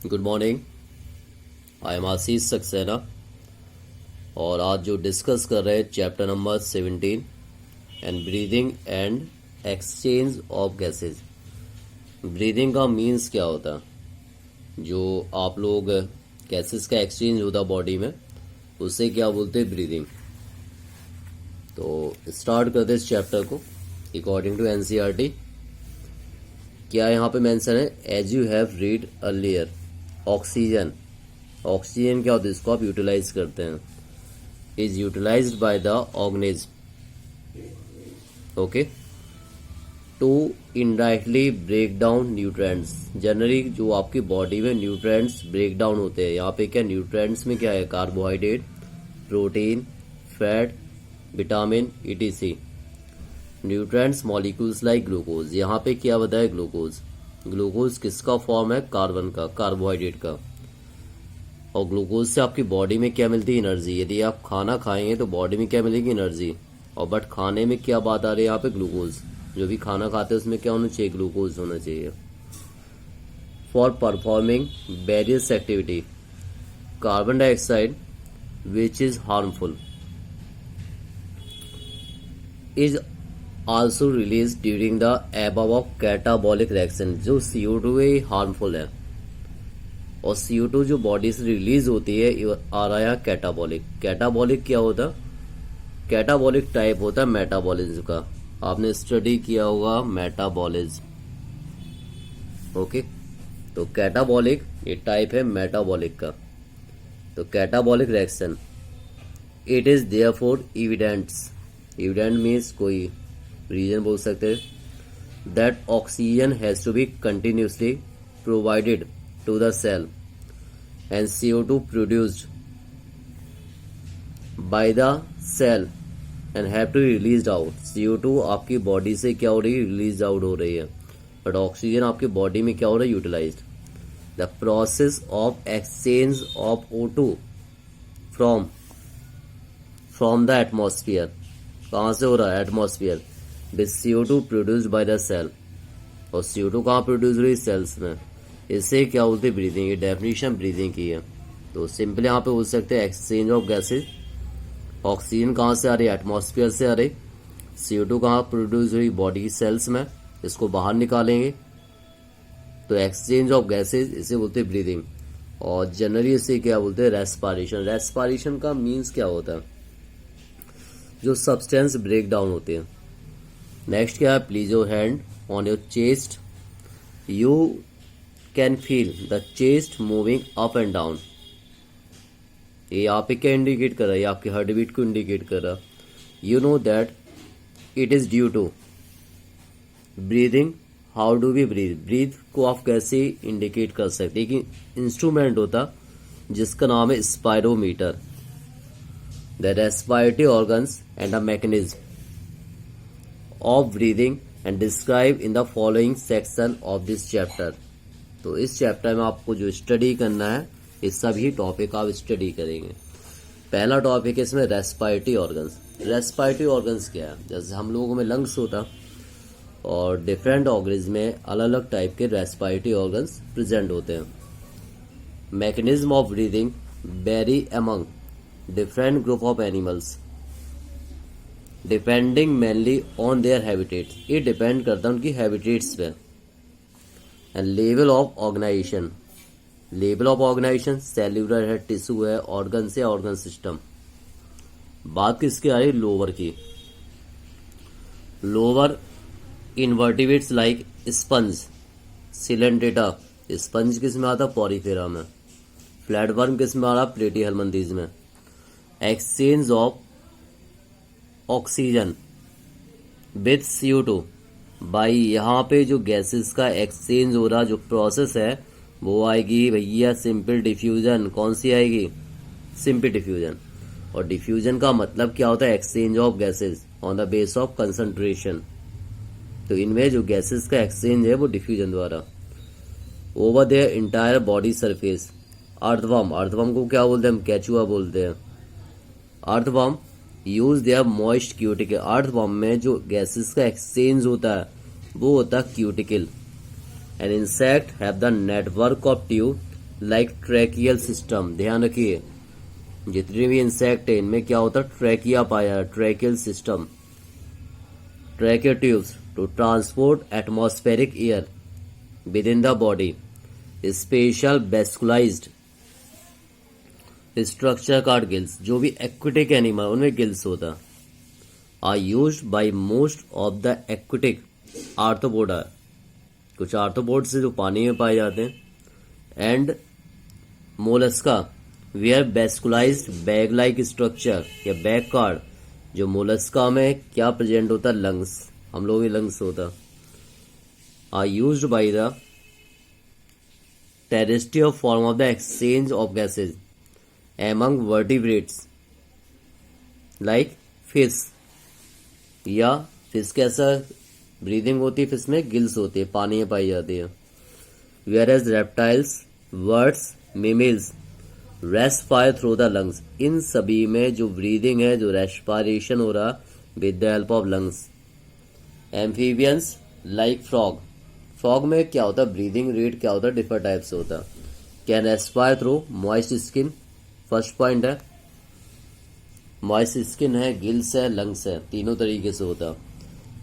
Good morning. I am Ashish Saxena और आज जो डिस्कस कर रहे हैं chapter number 17 and breathing and exchange of gases. Breathing का मीन्स क्या होता है? जो आप लोग गैसेस का एक्सचेंज होता बॉडी में, उसे क्या बोलते हैं? ब्रीदिंग। तो स्टार्ट करते इस चैप्टर को अकॉर्डिंग टू एनसीईआरटी। क्या यहाँ पे मेंशन है? As you have read earlier, oxygen. Oxygen क्या होता है? इसको आप यूटिलाइज करते हैं। Is utilised by the organism, okay, to indirectly break down nutrients. Generally जो आपकी बॉडी में न्यूट्रिएंट्स ब्रेक डाउन होते हैं, यहाँ पे क्या न्यूट्रिएंट्स में क्या है? Carbohydrate, protein, fat, vitamin, etc. Nutrients molecules like glucose. यहाँ पे क्या बताया? ग्लूकोज। ग्लूकोज किसका फॉर्म है? कार्बन का, कार्बोहाइड्रेट का। और ग्लूकोज से आपकी बॉडी में क्या मिलती है? एनर्जी। यदि आप खाना खाएंगे तो बॉडी में क्या मिलेगी? एनर्जी। और बट खाने में क्या बात आ रही है यहाँ पे? ग्लूकोज। जो भी खाना खाते हैं उसमें क्या होना चाहिए? ग्लूकोज होना चाहिए। For performing various activity, carbon dioxide which is harmful is also release during the above of catabolic reaction. जो CO2 है हार्मफुल है, और CO2 जो बॉडी से रिलीज होती है आ रहा है कैटाबॉलिक। कैटाबॉलिक क्या होता है? कैटाबॉलिक टाइप होता है मेटाबॉलिज्म का। आपने स्टडी किया होगा मेटाबॉलिज्म, ओके। तो कैटाबॉलिक ये टाइप है मेटाबॉलिक का। तो catabolic reaction, it is therefore evidents. Evident means कोई रीजन बोल सकते हैं। That oxygen has to be continuously provided to the cell and CO2 produced by the cell and have to be released out। CO2 आपकी body से क्या हो रही है? रिलीज आउट हो रही है, बट ऑक्सीजन आपकी बॉडी में क्या हो रहा है? Utilised. The process of exchange of O2 from the atmosphere. कहाँ से हो रहा है? Atmosphere. With CO2 produced by the cell. और CO2 कहाँ प्रोड्यूस हो रही है? सेल्स में। इसे क्या बोलते हैं? ब्रीदिंग। ये डेफिनेशन ब्रीदिंग की है। तो सिंपल यहाँ पे बोल सकते हैं एक्सचेंज ऑफ गैसेज। ऑक्सीजन कहाँ से आ रही है? एटमॉस्फेयर से आ रही। CO2 कहाँ प्रोड्यूस हुई? बॉडी की सेल्स में। इसको बाहर निकालेंगे तो एक्सचेंज ऑफ गैसेज, इसे बोलते हैं ब्रीदिंग। और जनरली इसे क्या बोलते हैं? रेस्पिरेशन। रेस्पिरेशन का मीन्स क्या होता है? जो सब्सटेंस ब्रेक डाउन होते हैं। नेक्स्ट क्या है? Please your hand on your chest. You can feel the chest moving up and down. ये यहाँ पे क्या इंडिकेट कर रहा है? ये आपके हार्ट बीट को इंडिकेट कर रहा है। You know that it is due to breathing. How do we breathe? Breathe को आप कैसे इंडिकेट कर सकते हैं? कि इंस्ट्रूमेंट होता जिसका नाम है spirometer. The respiratory organs and the mechanism of breathing and describe in the following section of this chapter. तो इस चैप्टर में आपको जो स्टडी करना है, इस सभी टॉपिक आप स्टडी करेंगे। पहला टॉपिक है इसमें रेस्पिरेटरी ऑर्गन्स। रेस्पिरेटरी ऑर्गन्स क्या है? जैसे हम लोगों में लंग्स होता और डिफरेंट ऑर्गन्स में अलग अलग टाइप के रेस्पिरेटरी ऑर्गन्स प्रेजेंट होते हैं। Mechanism of breathing vary among different group of animals depending mainly on their habitats. ये डिपेंड करता है उनकी हैबिटेट्स पे। And level of organisation. Level of organisation cellular है, टिश्यू है, ऑर्गन से ऑर्गन सिस्टम। बात किसकी आ रही है? लोअर की। Lower invertebrates like sponge, coelenterata. Sponge किस में आता? पॉरीफेरा में। फ्लैटवर्म किस में आ रहा? प्लेटीहेल्मिन्थेस में। Exchange of oxygen with CO2 भाई, यहाँ पे जो गैसेस का एक्सचेंज हो रहा जो प्रोसेस है वो आएगी भैया सिंपल डिफ्यूजन। कौन सी आएगी? Simple diffusion. और डिफ्यूजन का मतलब क्या होता है? Exchange of gases on the base of concentration. तो इनमें जो गैसेस का एक्सचेंज है वो डिफ्यूजन द्वारा। Over their entire body surface. Earthworm. Earthworm को क्या बोलते हैं? हम केचुआ बोलते हैं। Earthworm use their moist cuticle. Earthworm में जो गैसेस का एक्सचेंज होता है वो होता है cuticle. An insect have the network of tube like tracheal system. ध्यान रखिए, जितने भी इंसेक्ट है इनमें क्या होता है, ट्रैकिया पाया, tracheal system, tracheal tubes to transport atmospheric air within the body. Special vascularised structure called gills, जो भी एक्वेटिक एनिमल उनमें गिल्स होता, are used by most of the aquatic arthropoda, कुछ आर्थ्रोपोड से जो पानी में पाए जाते हैं, and mollusca where vascularised bag like structure या बैग कार्ड, जो मोलस्का में क्या प्रेजेंट होता है, लंग्स, हम लोग भी लंग्स होता, are used by the terrestrial form of the exchange of gases among vertebrates like fish. या फिश कैसा ब्रीदिंग होती है, फिश में गिल्स होती है, पानी में पाई जाती है। Whereas reptiles, birds, mammals respire through the lungs, इन सभी में जो ब्रीदिंग है, जो रेस्पायरेशन हो रहा with the help of lungs. Amphibians like frog, frog में क्या होता है, ब्रीदिंग रेट क्या होता है, डिफरेंट टाइप से होता है। Can respire through moist skin, first point है मॉइस्ट स्किन है, गिल्स है, लंग्स है, तीनों तरीके से होता है।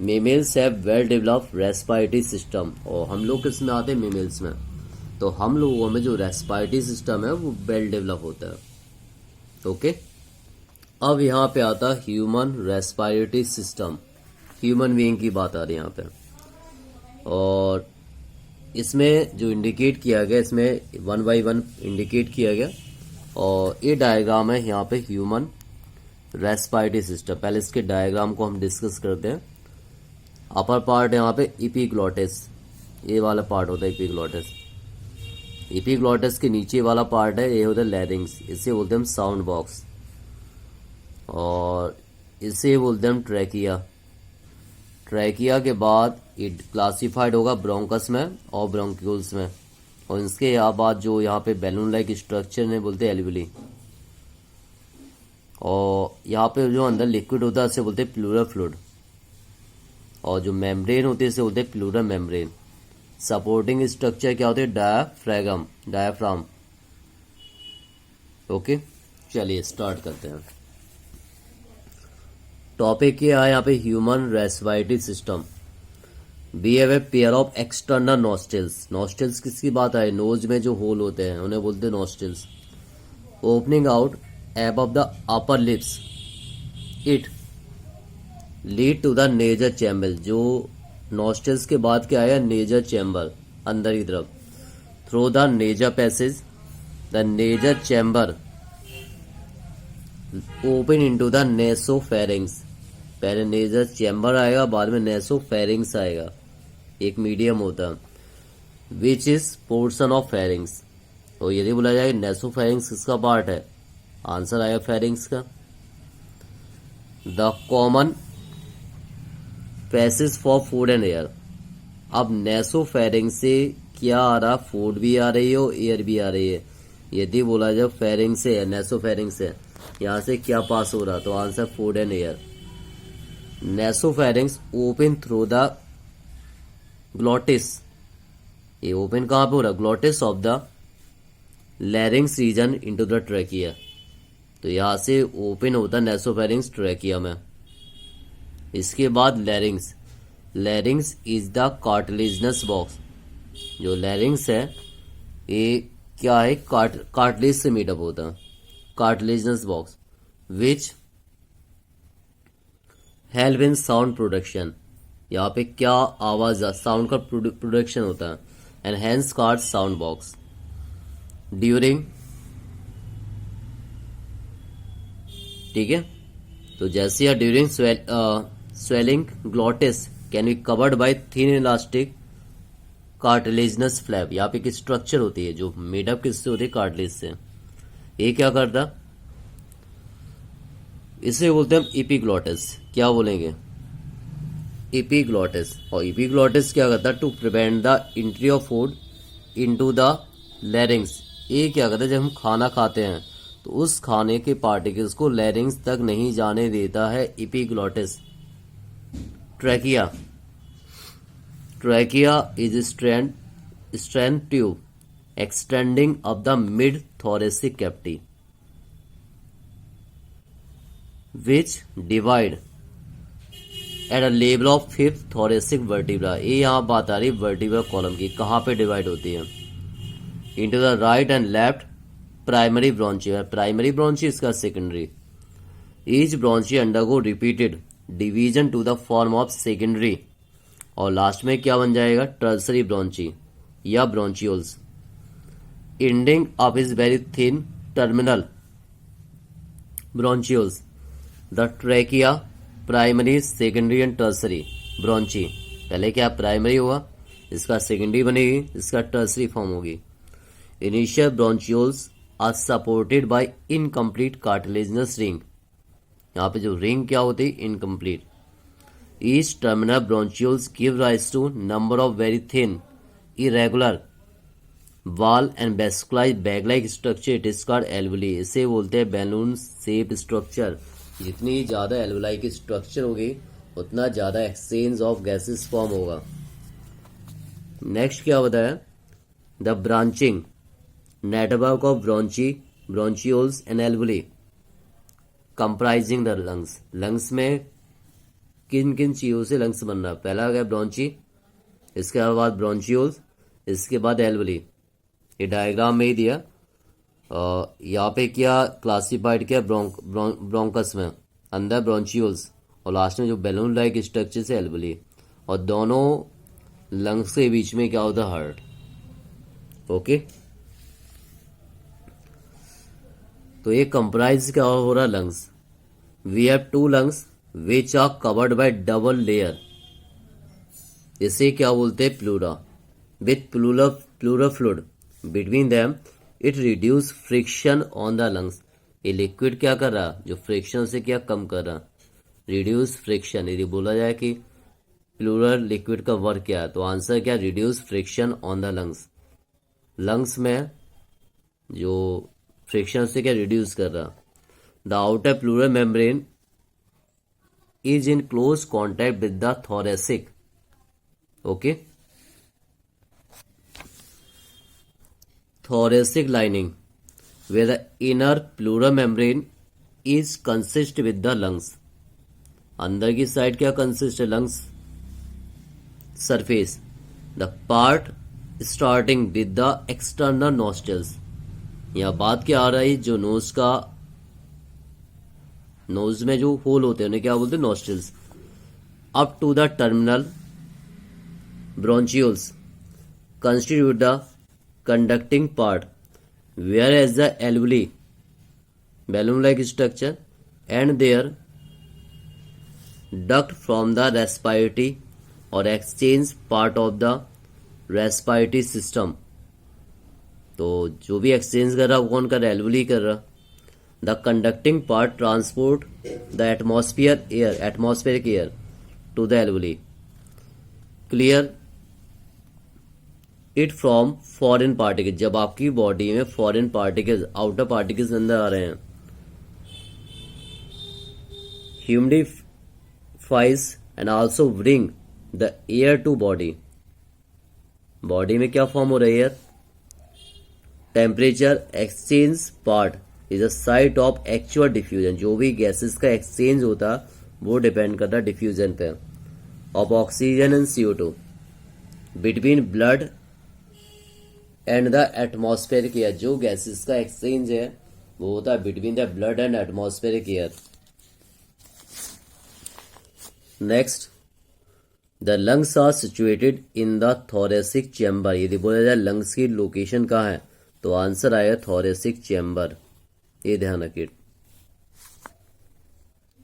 Mammals have well developed respiratory system, और हम लोग किस में आते हैं, मेमल्स में, तो हम लोगों में जो रेस्पायरेटरी सिस्टम है वो वेल डेवलप होता है। ओके, अब यहाँ पे आता है human respiratory system, human being की बात आ रही है यहाँ पे, और इसमें जो इंडिकेट किया गया, इसमें 1 by 1 इंडिकेट किया गया, और ये डायग्राम है यहाँ पे ह्यूमन रेस्पायरेटरी सिस्टम। पहले इसके डायग्राम को हम डिस्कस करते हैं। अपर पार्ट है यहाँ पे इपीग्लॉटिस, ये वाला पार्ट होता है इपीग्लॉटिस। इपीग्लॉटिस के नीचे वाला पार्ट है, ये होता है लैरिंग्स, इसे बोलते हैं हम साउंड बॉक्स, और इसे बोलते हैं हम ट्रैकिया। ट्रैकिया के बाद ये क्लासिफाइड होगा ब्रोंकस में और ब्रोंक्यूल्स में, और इसके बाद जो यहाँ पे बैलून लाइक स्ट्रक्चर ने बोलते हैं एल्विली, और यहाँ पे जो अंदर लिक्विड होता है उसे बोलते हैं प्लूरल फ्लूइड, और जो मेम्ब्रेन होती है इसे बोलते हैं प्लूरल मेम्ब्रेन। सपोर्टिंग स्ट्रक्चर क्या होते हैं, डायाफ्राम, डायाफ्राम। ओके, चलिए स्टार्ट करते हैं। टॉपिक क्या है यहाँ पे, human respiratory system. We have a pair of external nostrils, nostrils किसकी बात है, नोज में जो होल होते हैं उन्हें बोलते हैं nostrils, opening out above the upper lips, it lead to the nasal chamber, जो nostrils के बाद क्या आया, nasal chamber, अंदर की तरफ, through the nasal passage, the nasal chamber open into the nasopharynx, पहले nasal chamber आएगा, बाद में nasopharynx आएगा, एक मीडियम होता, which is portion of pharynx, और यदि बोला जाए nasopharynx किसका पार्ट है, आंसर आया फेरिंग्स का। The common passage for food and air, अब नेसोफेरिंग से क्या आ रहा, फूड भी आ रही हो, एयर भी आ रही है। यदि बोला जाए फेरिंग से, नेसोफेरिंग से यहाँ से क्या पास हो रहा, तो answer food and air. Nasopharynx open through the glottis, ये ओपन कहाँ पे हो रहा, glottis of the larynx region into the trachea, तो यहां से ओपन होता नेसोफेरिंग्स ट्रैकिया में। इसके बाद लैरिंग्स, लैरिंग्स इज द कार्टिलेजिनस बॉक्स, जो लैरिंग्स है ये क्या है, कार्टिलेज से मीटअप होता है, cartilaginous box, which help in sound production, यहाँ पे क्या आवाज, साउंड का प्रोडक्शन होता है, and hence called sound box. During, ठीक है, तो जैसे या during swelling glottis can be covered by thin elastic cartilaginous flap, यहाँ पे एक स्ट्रक्चर होती है जो मेडअप किससे होती है, कार्टिलेज से। ये क्या करता, इसे बोलते हैं हम एपिग्लॉटिस, क्या बोलेंगे, एपिग्लॉटिस। और एपिग्लॉटिस क्या करता है, to prevent the entry of food into the larynx, ये क्या करता है, जब हम खाना खाते हैं तो उस खाने के पार्टिकल्स को लैरिंग्स तक नहीं जाने देता है epiglottis. Trachea, trachea is strength tube extending up the mid-thoracic cavity, which divide at a level of fifth thoracic vertebra. ये यहाँ बात आ रही वर्टिब्रल कॉलम की, कहाँ पे डिवाइड होती है? Into the right and left primary bronchi, primary bronchi इसका secondary. Each bronchi undergo repeated division to the form of secondary, और लास्ट में क्या बन जाएगा? टर्सरी ब्रॉन्ची या bronchioles. Ending up is very thin terminal bronchioles. The trachea primary secondary and tertiary bronchi. पहले क्या primary होगा, इसका सेकेंडरी बनेगी, इसका टर्सरी फॉर्म होगी. Initial bronchioles are supported by incomplete cartilaginous ring. यहाँ पे जो रिंग क्या होती है? Incomplete. Each terminal bronchioles give rise to number of very thin, irregular wall and vascularized bag-like structure. It is called alveoli. इसे बोलते हैं balloon shaped structure. जितनी ज़्यादा alveoli की structure होगी उतना ज़्यादा exchange of gases form होगा. Next क्या बताया? The branching network of bronchioles and alveoli comprising the lungs. Lungs में किन किन चीज़ों से लंग्स बन रहा है? पहला आ गया ब्रॉन्ची, इसके बाद ब्रॉन्चियोल्स, इसके बाद एल्वली. ये डायग्राम में ही दिया. यहाँ पे क्या क्लासिफाइड किया? ब्रोंकस में अंदर ब्रॉन्चियोल्स और लास्ट में जो बैलून लाइक स्ट्रक्चर से एल्वली, और दोनों लंग्स के बीच में क्या होता है? हार्ट. ओके, तो ये कंप्राइज क्या हो रहा? Lungs. We have two lungs which are covered by double layer. इसे क्या बोलते हैं? Pleura. with pleural fluid between them, it reduce friction on the lungs. ये लिक्विड क्या कर रहा? जो फ्रिक्शन से क्या कम कर रहा? Reduce friction. यदि बोला जाए कि प्लूरल लिक्विड का वर्क क्या है, तो आंसर क्या? Reduce friction on the lungs. Lungs में जो फ्रिक्शन से क्या रिड्यूस कर रहा? The outer pleural membrane is in close contact with the thoracic. Okay, thoracic lining where the inner pleural membrane is consist with the lungs. अंदर की side क्या consist है? lungs surface. The part starting with the external nostrils. यहाँ बात क्या आ रही? जो knows का, नोज में जो होल होते हैं उन्हें क्या बोलते हैं? Nostrils. Up to the terminal bronchioles constitute the conducting part, whereas the alveoli balloon like structure and their duct from the respiratory or exchange part of the respiratory system. तो जो भी exchange कर रहा वो कौन कर रहा? एल्वली कर रहा. The conducting part transport the atmospheric air to the alveoli. Clear it from foreign particles. जब आपकी बॉडी में foreign particles, outer particles अंदर आ रहे हैं, humidifies and also bring the air to body. Body में क्या फॉर्म हो रही है? Temperature exchange part is a site of actual diffusion. जो भी गैसेस का एक्सचेंज होता वो डिपेंड करता है डिफ्यूजन पे. Of oxygen and CO2 between blood and the atmospheric air. जो गैसेस का एक्सचेंज है वो होता है between the blood and atmospheric air. Next, the lungs are situated in the thoracic chamber. यदि बोला जाए लंग्स की लोकेशन कहाँ है तो आंसर आएगा थोरेसिक चैम्बर. ये ध्यान रखिए.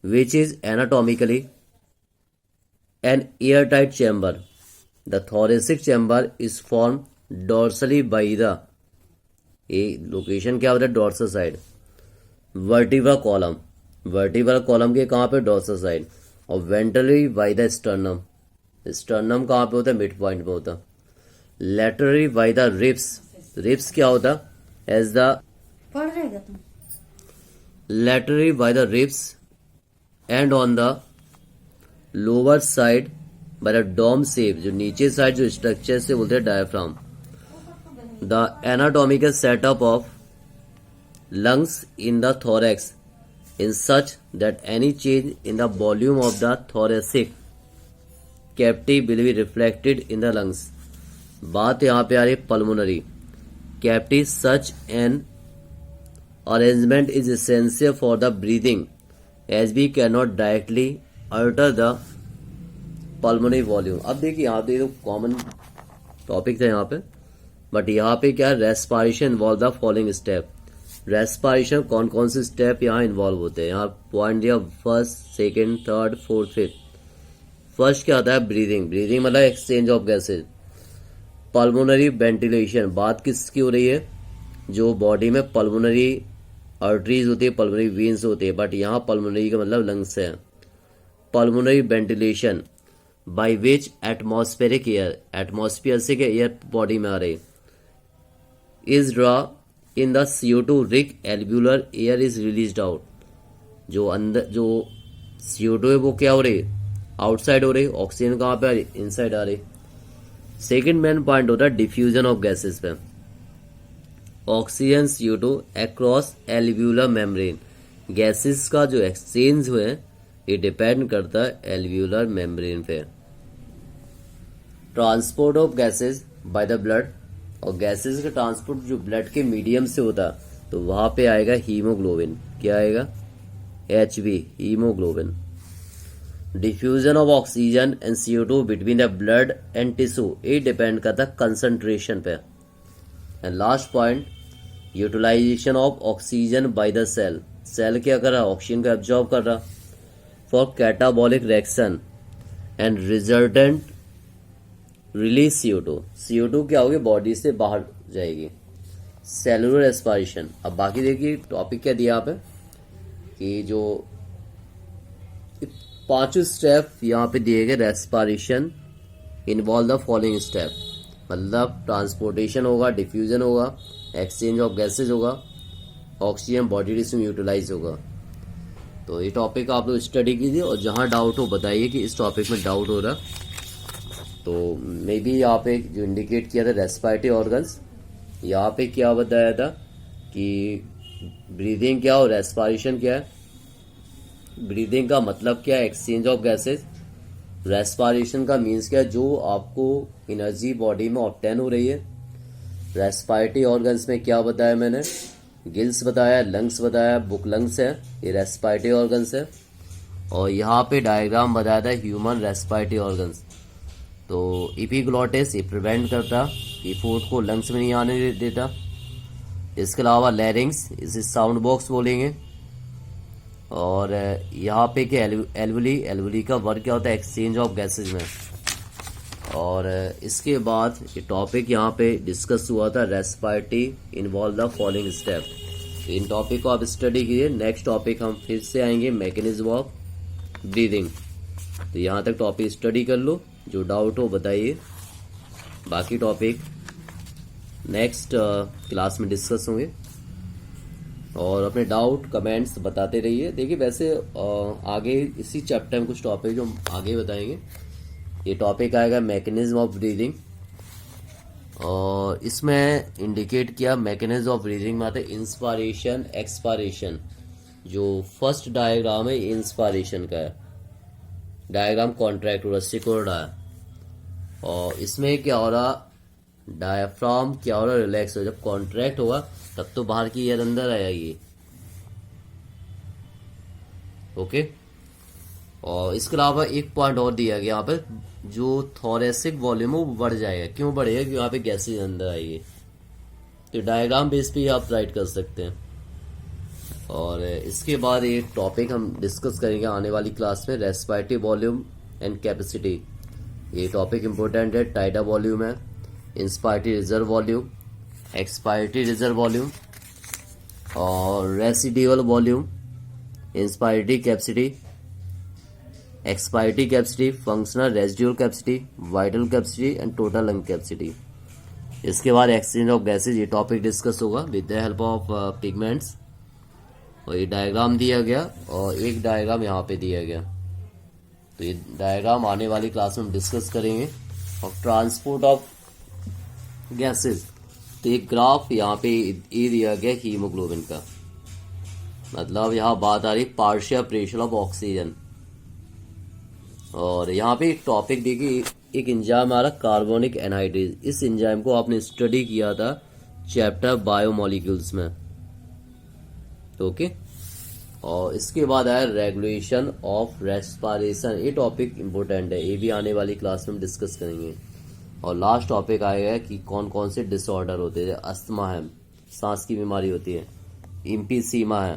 Which is anatomically an airtight chamber. The thoracic chamber is form dorsally by the, ये लोकेशन क्या होता है? Dorsal side. Vertebral column, vertebral column के कहाँ पे? Dorsal side. और ventrally by the sternum. Sternum कहाँ पे होता है? मिड पॉइंट पे होता है. Laterally by the ribs. Ribs क्या होता? एज द पढ़ रहेगा तुम. laterally by the ribs and on the lower side by the dome shape. जो नीचे साइड जो स्ट्रक्चर से बोलते हैं diaphragm. the anatomical setup of lungs in the thorax in such that any change in the volume of the thoracic cavity will be reflected in the lungs. बात यहाँ पे आ रही pulmonary cavity. Such an arrangement is essential for the breathing as we cannot directly alter the pulmonary volume. अब देखिए यहाँ पे तो common topic था यहाँ पे, बट यहाँ पे क्या है, respiration involve the following step. Respiration कौन कौन से स्टेप यहाँ इन्वॉल्व होते हैं, यहाँ पॉइंट दिया first, second, third, fourth, fifth. First क्या आता है, ब्रीदिंग. ब्रीदिंग मतलब exchange of gases. Pulmonary ventilation, बात किसकी हो रही है, जो बॉडी में पल्मोनरी आर्टरीज होती है, पल्मोनरी वेन्स होती है, बट यहाँ पल्मोनरी का मतलब लंग्स है. Pulmonary ventilation by which atmospheric air, atmosphere से क्या एयर बॉडी में आ रही, is draw in the CO2 rich alveolar air is released out. जो अंदर जो CO2 है वो क्या हो रही, आउटसाइड हो रही. ऑक्सीजन कहाँ पे आ रही, इनसाइड आ रही. सेकेंड मेन पॉइंट होता है डिफ्यूजन ऑफ गैसेस पे. Oxygen CO2 across alveolar membrane. Gases का जो एक्सचेंज हुए ये डिपेंड करता है एल्व्यूलर मेम्ब्रेन पे. Transport of gases by the blood, और गैसेस का ट्रांसपोर्ट जो ब्लड के मीडियम से होता है तो वहां पे आएगा हीमोग्लोबिन. क्या आएगा, HB, haemoglobin. Diffusion of oxygen and CO2 between the blood and tissue, ये डिपेंड करता है कंसंट्रेशन पे. And last point, utilisation of oxygen by the cell. Cell क्या कर रहा है, ऑक्सीजन को एब्जॉर्ब कर रहा for catabolic reaction and resultant release CO2. CO2 क्या होगी, बॉडी से बाहर जाएगी. Cellular respiration. अब बाकी देखिए टॉपिक क्या दिया यहाँ पे, कि जो 5 स्टेप यहाँ पे दिए गए. Respiration involve the following step, मतलब ट्रांसपोर्टेशन होगा, डिफ्यूजन होगा, एक्सचेंज ऑफ गैसेज होगा, ऑक्सीजन बॉडी टिश्यू यूटिलाइज होगा. तो ये टॉपिक आप लोग स्टडी कीजिए, और जहाँ डाउट हो बताइए कि इस टॉपिक में डाउट हो रहा. तो मे बी यहाँ पे जो इंडिकेट किया था रेस्पिरेटरी ऑर्गन्स, यहाँ पे क्या बताया था कि ब्रीदिंग क्या और रेस्पिरेशन क्या है. ब्रीदिंग का मतलब क्या है, एक्सचेंज ऑफ गैसेस. रेस्पिरेशन का मीन्स क्या है, जो आपको एनर्जी बॉडी में ऑब्टेन हो रही है. रेस्पिरेटरी ऑर्गन्स में क्या बताया मैंने, गिल्स बताया, लंग्स बताया, बुक लंग्स है, ये रेस्पिरेटरी ऑर्गन्स है. और यहाँ पे डायग्राम बताया था ह्यूमन रेस्पिरेटरी ऑर्गन्स. तो एपिग्लॉटिस ये प्रिवेंट करता, ये फूड को लंग्स में नहीं आने देता. इसके अलावा लैरिंग्स, इसे साउंड बॉक्स बोलेंगे. और यहाँ पे क्या एल्वुली, एल्वुली का वर्क क्या होता है, एक्सचेंज ऑफ गैसेज में. और इसके बाद ये टॉपिक यहाँ पे डिस्कस हुआ था, respiratory involve the following step. In topic को आप स्टडी कीजिए. नेक्स्ट टॉपिक हम फिर से आएंगे, मैकेनिज्म ऑफ ब्रीदिंग. तो यहाँ तक टॉपिक स्टडी कर लो, जो डाउट हो बताइए. बाकी टॉपिक नेक्स्ट क्लास में डिस्कस होंगे, और अपने डाउट कमेंट्स बताते रहिए. देखिए वैसे आगे इसी चैप्टर में कुछ टॉपिक जो हम आगे बताएंगे. ये टॉपिक आएगा मैकेनिज्म ऑफ ब्रीदिंग, और इसमें इंडिकेट किया मैकेनिज्म ऑफ ब्रीदिंग में आता है इंस्पायरेशन, एक्सपायरेशन. जो फर्स्ट डायग्राम है इंस्पायरेशन का है, डायग्राम कॉन्ट्रैक्ट हो रहा, सिक्योर है. और इसमें क्या हो रहा, डायफ्राम क्या हो रहा, रिलैक्स हो. जब कॉन्ट्रैक्ट होगा तब तो बाहर की एयर अंदर आएगी. ओके. और इसके अलावा एक पॉइंट और दिया गया यहाँ पे, जो थोरेसिक वॉल्यूम है वो बढ़ जाएगा. क्यों बढ़ेगा, क्योंकि यहाँ पे गैसेज अंदर आएगी. तो डायग्राम बेस पे आप राइट कर सकते हैं. और इसके बाद एक टॉपिक हम डिस्कस करेंगे आने वाली क्लास में, रेस्पिरेटरी वॉल्यूम एंड कैपेसिटी. ये टॉपिक इंपॉर्टेंट है. टाइडा वॉल्यूम है, inspiratory reserve volume, expiratory reserve volume, और residual volume, inspiratory capacity, expiratory capacity, functional residual capacity, vital capacity and total lung capacity. इसके बाद एक्सचेंज ऑफ गैसेज, ये topic discuss होगा with the help of pigments. और ये diagram दिया गया, और एक डायग्राम यहाँ पे दिया गया. तो ये डायग्राम आने वाली क्लास में हम डिस्कस करेंगे. और ट्रांसपोर्ट ऑफ गैसेज, तो एक ग्राफ यहाँ पे ये दिया गया हीमोग्लोबिन का, मतलब यहाँ बात आ रही पार्शियल प्रेशर ऑफ ऑक्सीजन। और यहाँ पे एक टॉपिक देखिए, एक एंजाइम आ रहा कार्बोनिक एनहाइड्रेज। इस एंजाइम को आपने स्टडी किया था चैप्टर बायोमोलिक्यूल्स में, ओके। और इसके बाद आया रेगुलेशन ऑफ रेस्पिरेशन। ये टॉपिक इंपोर्टेंट है, ये भी आने वाली क्लास में डिस्कस करेंगे। और लास्ट टॉपिक आएगा कि कौन कौन से डिसऑर्डर होते हैं। अस्थमा है, सांस की बीमारी होती है। इम्फीसीमा है,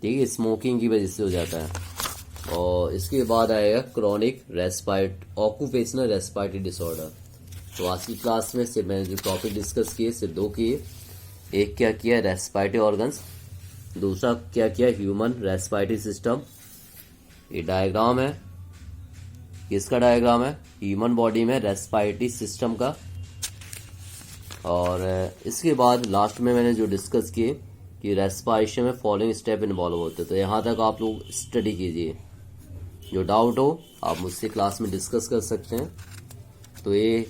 ठीक है, स्मोकिंग की वजह से हो जाता है। और इसके बाद आएगा क्रॉनिक ऑक्यूपेशनल रेस्पिरेटरी डिसऑर्डर। तो आज की क्लास में सिर्फ मैंने जो टॉपिक डिस्कस किए सिर्फ दो किए। एक क्या किया, रेस्पिरेटरी ऑर्गन्स। दूसरा क्या किया, ह्यूमन रेस्पिरेटरी सिस्टम। ये डायग्राम है, किसका डायग्राम है, ह्यूमन बॉडी में रेस्पिरेटरी सिस्टम का। और इसके बाद लास्ट में मैंने जो डिस्कस किए कि रेस्पिरेशन में फॉलोइंग स्टेप इन्वॉल्व होते हैं। तो यहाँ तक आप लोग स्टडी कीजिए, जो डाउट हो आप मुझसे क्लास में डिस्कस कर सकते हैं। तो ये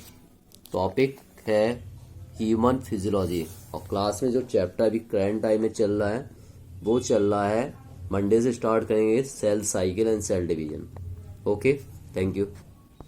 टॉपिक है ह्यूमन फिजियोलॉजी, और क्लास में जो चैप्टर अभी करंट टाइम में चल रहा है वो चल रहा है, मंडे से स्टार्ट करेंगे cell cycle and cell division. Okay, thank you.